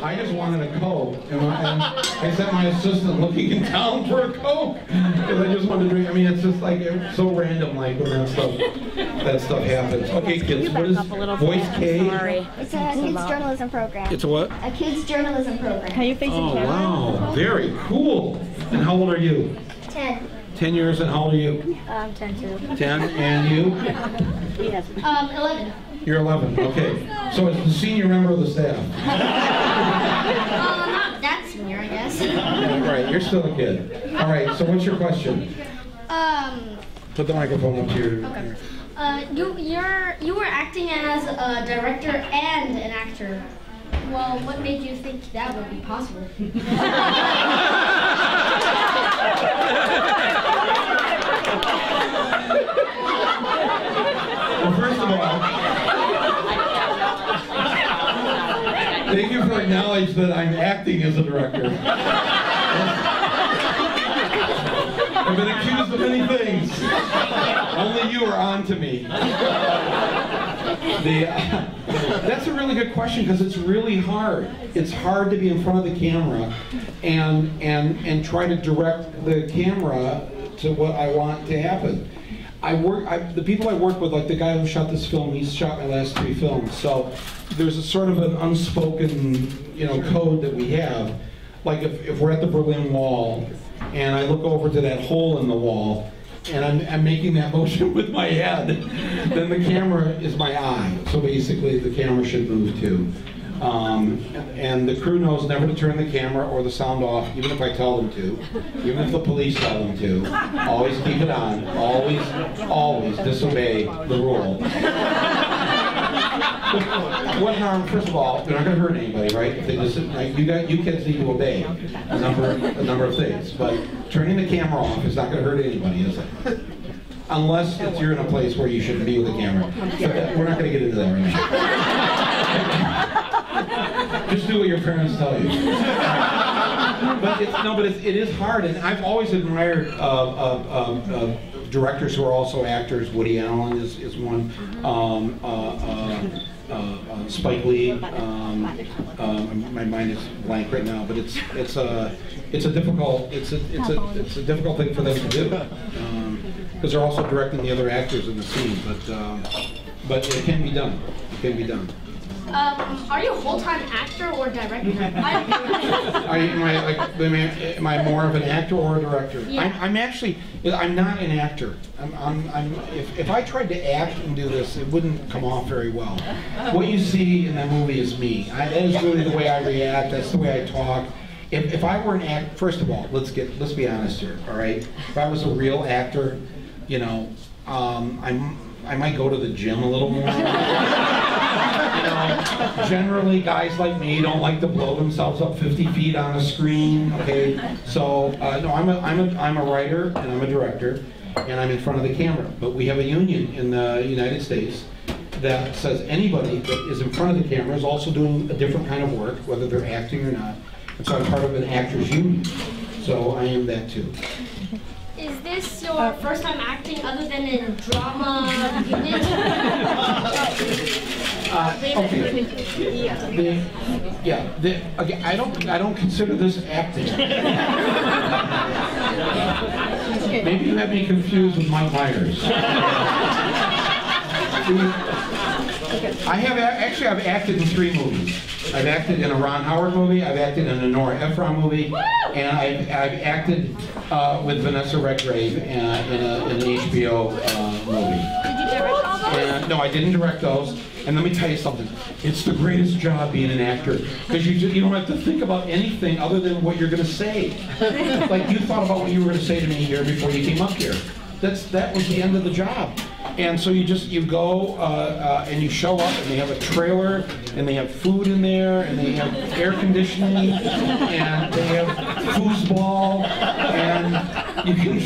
I just wanted a Coke, and I sent my assistant looking in town for a Coke because I just wanted to drink. I mean, it's just like it's so random, like when that stuff happens. Okay, kids, what is Voice K? Sorry. It's a kids journalism program. It's a what? A kids journalism program. Are you facing camera? Wow, very cool. And how old are you? 10. 10 years, and how old are you? 10 too. 10, and you? 11. You're 11, okay. So it's the senior member of the staff. Not that senior, I guess. Right, you're still a kid. All right, so what's your question? Put the microphone up to your... Okay. You were acting as a director and an actor. Well, what made you think that would be possible? Well, first of all, thank you for acknowledging that I'm acting as a director. I've been accused of many things. Only you are on to me. That's a really good question because it's really hard. It's hard to be in front of the camera and try to direct the camera to what I want to happen. The people I work with, like the guy who shot this film, he's shot my last 3 films. So there's a sort of an unspoken, code that we have. Like if we're at the Berlin Wall and I look over to that hole in the wall and I'm making that motion with my head, then the camera is my eye. So basically the camera should move too. And the crew knows never to turn the camera or the sound off, even if I tell them to, even if the police tell them to. Always keep it on. Always disobey the rule. What harm? First of all, they're not going to hurt anybody, right? If they just, you kids need to obey a number of things, but turning the camera off is not going to hurt anybody, is it? Unless you're in a place where you shouldn't be with the camera. So we're not going to get into that right now. Just do what your parents tell you. But it is hard, and I've always admired directors who are also actors. Woody Allen is one. Spike Lee. My mind is blank right now, but it's a difficult thing for them to do because they're also directing the other actors in the scene. But it can be done. It can be done. Are you a full-time actor or director? Am I more of an actor or a director? Yeah. I'm not an actor. If I tried to act and do this, it wouldn't come off very well. What you see in that movie is me. That is really the way I react. That's the way I talk. If I were an actor, first of all, let's be honest here, all right? If I was a real actor, I might go to the gym a little more. Generally, guys like me don't like to blow themselves up 50 feet on a screen. Okay, so no, I'm a writer and I'm a director, and I'm in front of the camera. But we have a union in the United States that says anybody that is in front of the camera is also doing a different kind of work, whether they're acting or not. And so I'm part of an actors union. So I am that too. Is this your first time acting other than in drama unit? I don't consider this acting. Maybe you have me confused with Mike Myers. I've acted in 3 movies. I've acted in a Ron Howard movie, I've acted in a Nora Ephron movie, and I've acted with Vanessa Redgrave in an HBO movie. Did you direct all those? No, I didn't direct those. And let me tell you something. It's the greatest job being an actor because you don't have to think about anything other than what you're going to say. Like you thought about what you were going to say to me here before you came up here. That was the end of the job. And so you go and you show up, and they have a trailer, and they have food in there, and they have air conditioning, and they have foosball, and you can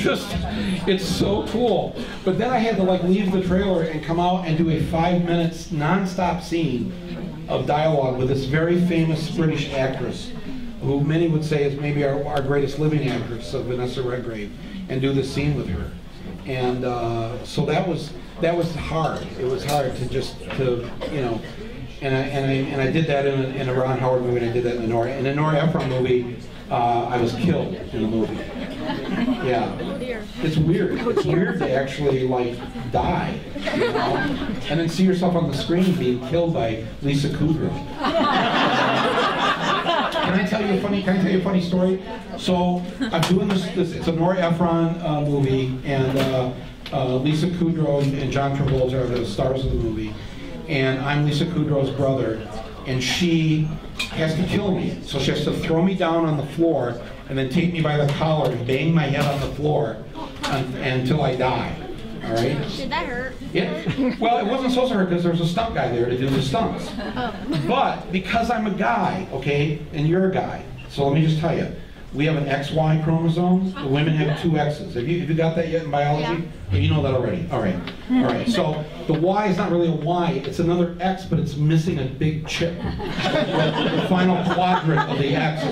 it's so cool. But then I had to leave the trailer and come out and do a 5 minutes non-stop scene of dialogue with this very famous British actress, who many would say is maybe our greatest living actress, Vanessa Redgrave, and do this scene with her. And so that was hard. It was hard to and I did that in a Ron Howard movie, and I did that in a Nora Ephron movie. I was killed in the movie. Yeah, it's weird. It's weird to actually like die, you know, and then see yourself on the screen being killed by Lisa Kudrow. Can I tell you a funny story? So I'm doing this it's a Nora Ephron movie, and Lisa Kudrow and John Travolta are the stars of the movie, and I'm Lisa Kudrow's brother, and she has to kill me. So she has to throw me down on the floor and then take me by the collar and bang my head on the floor until I die. All right? Did that hurt? Yeah. Well, it wasn't supposed to hurt because there was a stunt guy there to do the stunts. Oh. But because I'm a guy, okay, and you're a guy, so let me just tell you, we have an XY chromosome. The women have 2 X's. Have you got that yet in biology? Yeah. Oh, you know that already. All right. All right. So the Y is not really a Y. It's another X, but it's missing a big chip. The final quadrant of the X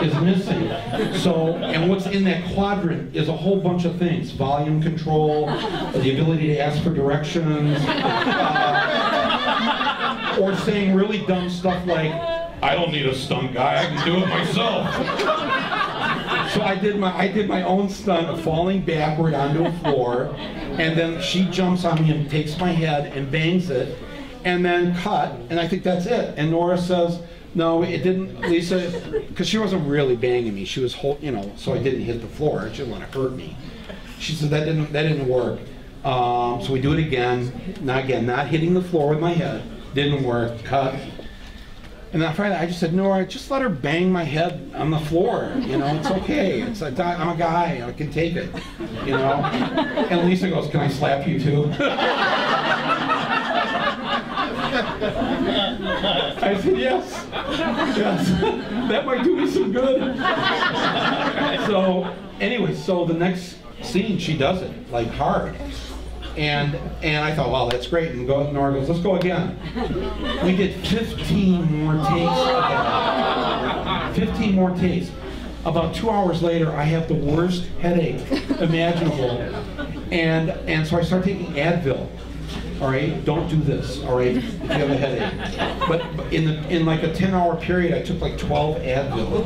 is missing. So, and what's in that quadrant is a whole bunch of things: volume control, the ability to ask for directions, or saying really dumb stuff like, "I don't need a stunt guy. I can do it myself." So I did my own stunt of falling backward onto a floor, and then she jumps on me and takes my head and bangs it, and then cut, and I think that's it. And Nora says, "No, it didn't, Lisa," because she wasn't really banging me. She was, you know, so I didn't hit the floor. She didn't want to hurt me. She said that didn't work. So we do it again, not hitting the floor with my head. Didn't work. Cut. And then Friday, I just said, "Nora, just let her bang my head on the floor. You know, it's okay. I'm a guy. I can take it. You know." And Lisa goes, "Can I slap you too?" I said, "Yes, yes. That might do me some good." So anyway, so the next scene, she does it like hard. And I thought, "Wow, that's great." And Nora goes, "Let's go again." We did 15 more takes of that. 15 more takes. About 2 hours later, I have the worst headache imaginable. And so I start taking Advil. All right, don't do this. All right, if you have a headache. But in like a 10-hour period, I took like 12 Advil.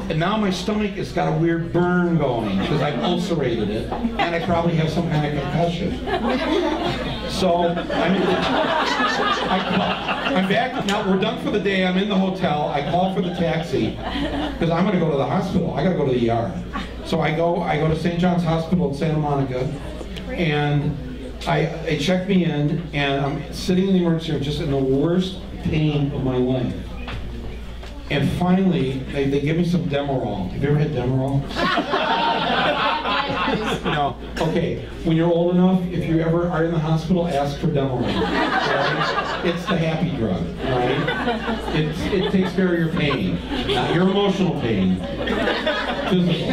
And now my stomach has got a weird burn going because I've ulcerated it, and I probably have some kind of concussion. So I'm back now. We're done for the day. I'm in the hotel. I call for the taxi because I'm going to go to the hospital. I got to go to the ER. So I go to St. John's Hospital in Santa Monica, and they check me in, and I'm sitting in the emergency room just in the worst pain of my life. And finally, they give me some Demerol. Have you ever had Demerol? No. Okay. When you're old enough, if you ever are in the hospital, ask for Demerol. Right? It's the happy drug. Right? It takes care of your pain, not your emotional pain. Physical.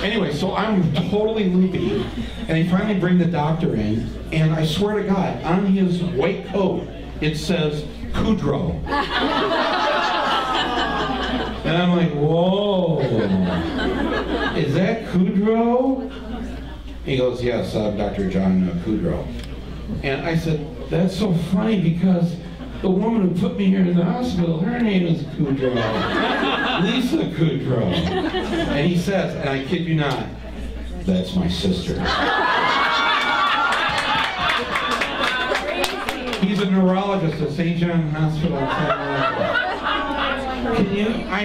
Anyway, so I'm totally loopy, and they finally bring the doctor in, and I swear to God, on his white coat, it says Kudrow. And I'm like, "Whoa, is that Kudrow?" He goes, "Yes, I'm Dr. John Kudrow." And I said, "That's so funny because the woman who put me here in the hospital, her name is Kudrow, Lisa Kudrow." And he says, and I kid you not, "That's my sister." He's a neurologist at St. John's Hospital in Santa Monica. Can you? I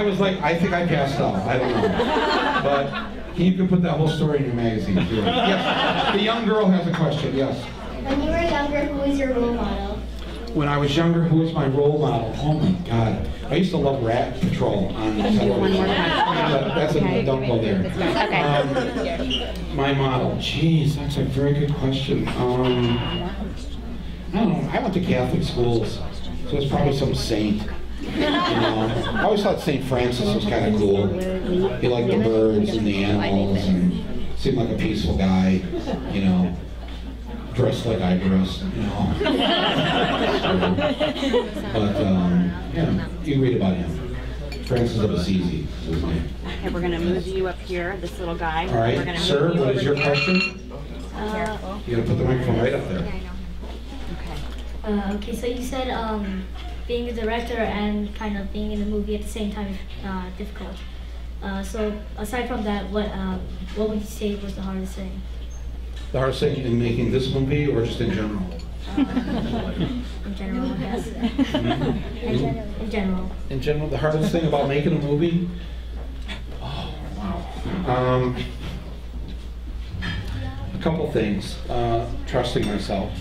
was like, I think I passed out. I don't know, but you can put that whole story in your magazine too. Yes, the young girl has a question. Yes. When you were younger, who was your role model? When I was younger, who was my role model? Oh my God, I used to love Rat Patrol on television. That's don't go there. My model. Jeez, that's a very good question. I don't know. I went to Catholic schools. So it's probably some saint, you know. I always thought St. Francis was kind of cool. He liked the birds and the animals and seemed like a peaceful guy, you know. Dressed like I dress, you know. But, yeah, you read about him. Francis of Assisi is his name. Okay, we're going to move you up here, this little guy. All right, sir, what is your question? Careful. You're going to put the microphone right up there. Okay, so you said being a director and kind of being in the movie at the same time is difficult. So aside from that, what would you say was the hardest thing? The hardest thing in making this movie, or just in general? In general, I guess. In general. In general, the hardest thing about making a movie? Oh, wow. A couple things. Trusting myself.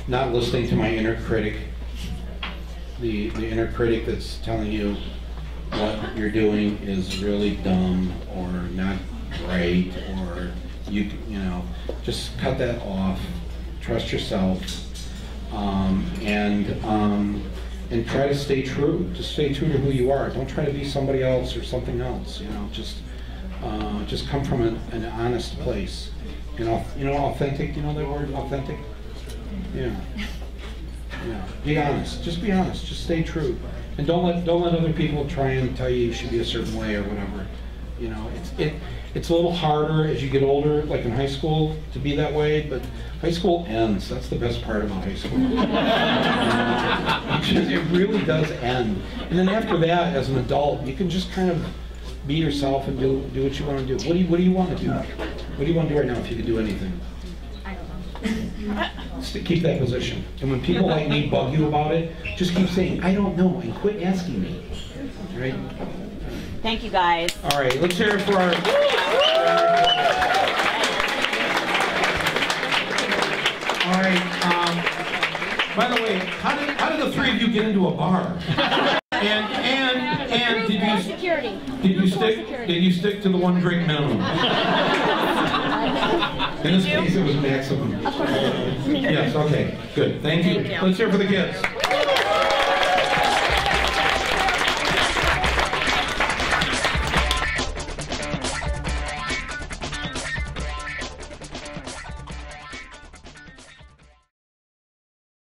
Not listening to my inner critic. The inner critic that's telling you what you're doing is really dumb or not right, or you know, just cut that off. Trust yourself, and try to stay true. Just stay true to who you are. Don't try to be somebody else or something else. You know, just come from an honest place. You know, authentic. You know that word, authentic? Yeah. Yeah. Be honest. Just be honest. Just stay true, and don't let other people try and tell you should be a certain way or whatever. You know, it's a little harder as you get older, like in high school, to be that way, but high school ends. That's the best part about high school. It really does end. And then after that, as an adult, you can just kind of be yourself and do what you want to do. What do you want to do? What do you want to do right now if you could do anything? I don't know. Just to keep that position. And when people like me bug you about it, just keep saying, I don't know, and quit asking me. All right? Thank you, guys. All right, let's hear it for our... All right, by the way, how did the three of you get into a bar? And did you stick to the one drink minimum? In this case, it was maximum. Yes, okay, good. Thank you. Let's hear it for the kids.